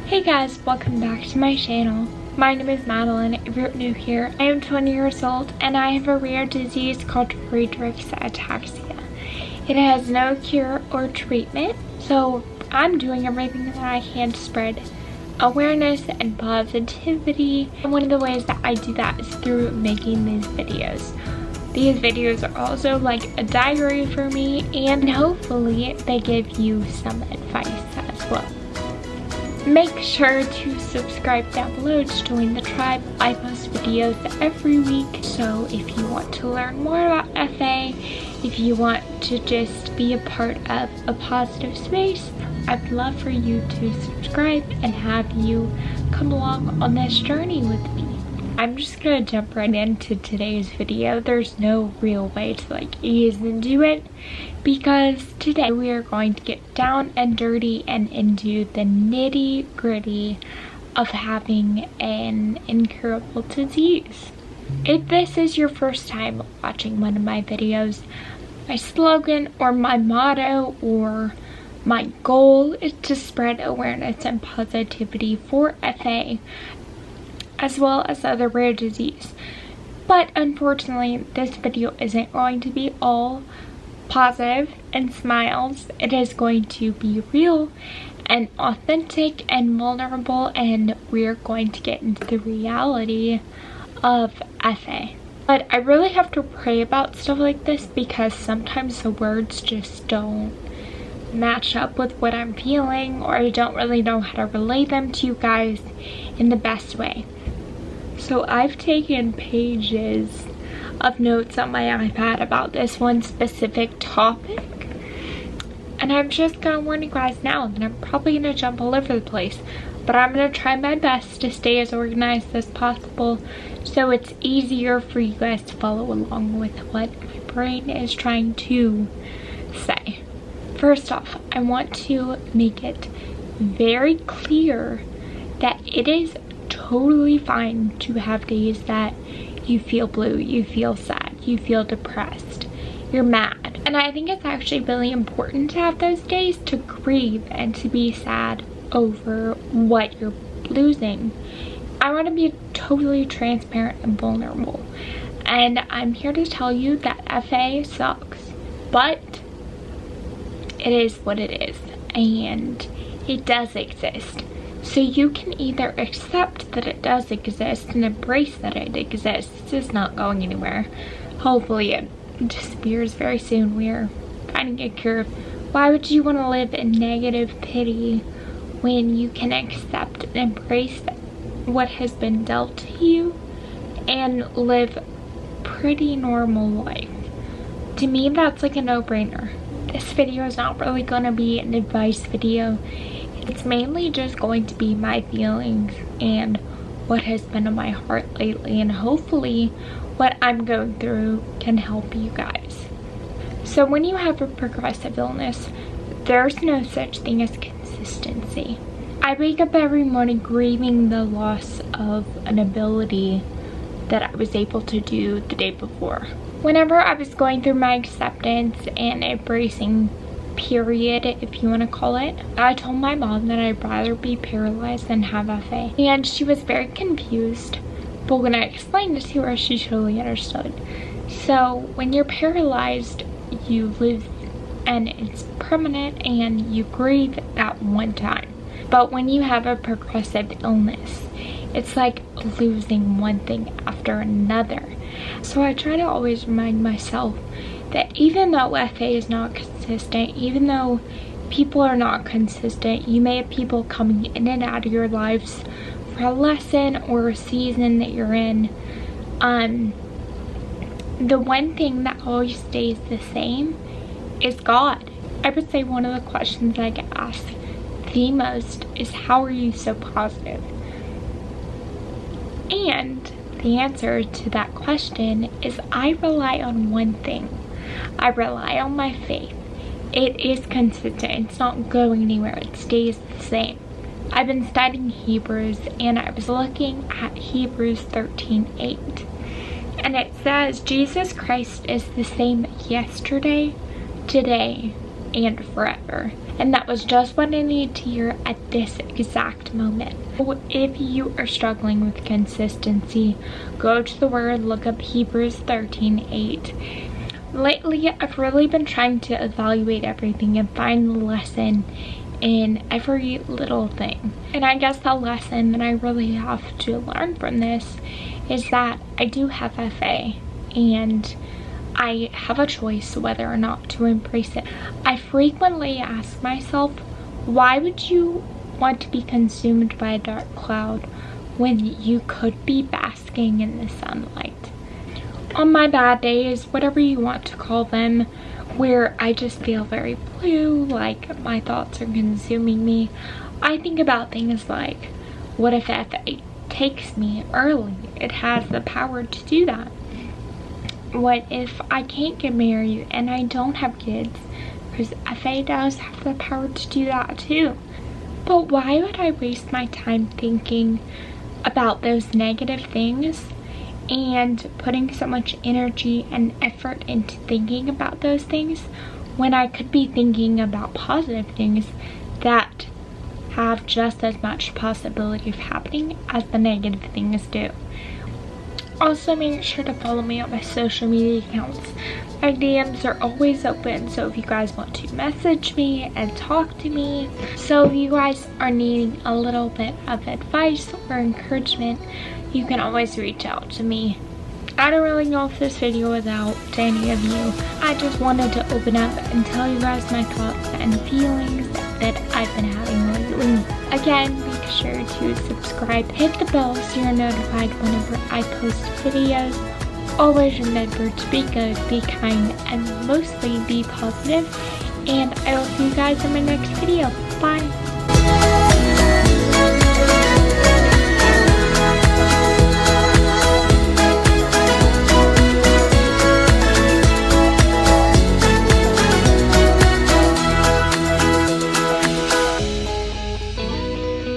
Hey guys, welcome back to my channel. My name is Madeline. If you're new here, I am 20 years old and I have a rare disease called Friedreich Ataxia. It has no cure or treatment, so I'm doing everything that I can to spread awareness and positivity. And one of the ways that I do that is through making these videos. These videos are also like a diary for me, and hopefully they give you some advice as well. Make sure to subscribe down below to join the tribe. I post videos every week, so if you want to learn more about FA, if you want to just be a part of a positive space, I'd love for you to subscribe and have you come along on this journey with me. I'm just gonna jump right into today's video. There's no real way to ease into it, because today we are going to get down and dirty and into the nitty-gritty of having an incurable disease. If this is your first time watching one of my videos, my slogan or my motto or my goal is to spread awareness and positivity for FA as well as other rare disease. But unfortunately, this video isn't going to be all positive and smiles. It is going to be real and authentic and vulnerable, and we're going to get into the reality of FA. But I really have to pray about stuff like this because sometimes the words just don't match up with what I'm feeling, or I don't really know how to relay them to you guys in the best way. So I've taken pages of notes on my iPad about this one specific topic, and I'm just gonna warn you guys now that I'm probably gonna jump all over the place, but I'm gonna try my best to stay as organized as possible so it's easier for you guys to follow along with what my brain is trying to say. First off, I want to make it very clear that it is totally fine to have days that you feel blue, you feel sad, you feel depressed, you're mad. And I think it's actually really important to have those days to grieve and to be sad over what you're losing. I want to be totally transparent and vulnerable, and I'm here to tell you that FA sucks, but it is what it is, and it does exist. So you can either accept that it does exist and embrace that it exists. It's not going anywhere. Hopefully it disappears very soon. We're finding a cure. Why would you want to live in negative pity when you can accept and embrace what has been dealt to you and live pretty normal life? To me, that's like a no-brainer. This video is not really going to be an advice video. It's mainly just going to be my feelings and what has been on my heart lately, and hopefully what I'm going through can help you guys. So when you have a progressive illness, there's no such thing as consistency. I wake up every morning grieving the loss of an ability that I was able to do the day before. Whenever I was going through my acceptance and embracing period, if you want to call it, I told my mom that I'd rather be paralyzed than have FA, and she was very confused, but when I explained it to her, she totally understood. So when you're paralyzed, you lose and it's permanent and you grieve at one time. But when you have a progressive illness, it's like losing one thing after another. So I try to always remind myself that even though FA is not consistent, even though people are not consistent, you may have people coming in and out of your lives for a lesson or a season that you're in. The one thing that always stays the same is God. I would say one of the questions I get asked the most is, how are you so positive? And the answer to that question is, I rely on one thing. I rely on my faith. It is consistent. It's not going anywhere. It stays the same. I've been studying Hebrews, and I was looking at Hebrews 13:8. And it says, Jesus Christ is the same yesterday, today and forever. And that was just what I needed to hear at this exact moment. If you are struggling with consistency, go to the word, look up Hebrews 13:8. Lately, I've really been trying to evaluate everything and find the lesson in every little thing. And I guess the lesson that I really have to learn from this is that I do have FA, and I have a choice whether or not to embrace it. I frequently ask myself, why would you want to be consumed by a dark cloud when you could be basking in the sunlight? On my bad days, whatever you want to call them, where I just feel very blue, like my thoughts are consuming me, I think about things like, what if FA takes me early? It has the power to do that. What if I can't get married and I don't have kids? Because FA does have the power to do that too. But why would I waste my time thinking about those negative things and putting so much energy and effort into thinking about those things when I could be thinking about positive things that have just as much possibility of happening as the negative things do? Also, make sure to follow me on my social media accounts. My DMs are always open, so if you guys want to message me and talk to me. So if you guys are needing a little bit of advice or encouragement, you can always reach out to me. I don't really know if this video was out to any of you. I just wanted to open up and tell you guys my thoughts and feelings that I've been having lately. Again, make sure to subscribe, hit the bell so you're notified whenever I post videos. Always remember to be good, be kind, and mostly be positive. And I will see you guys in my next video. Bye!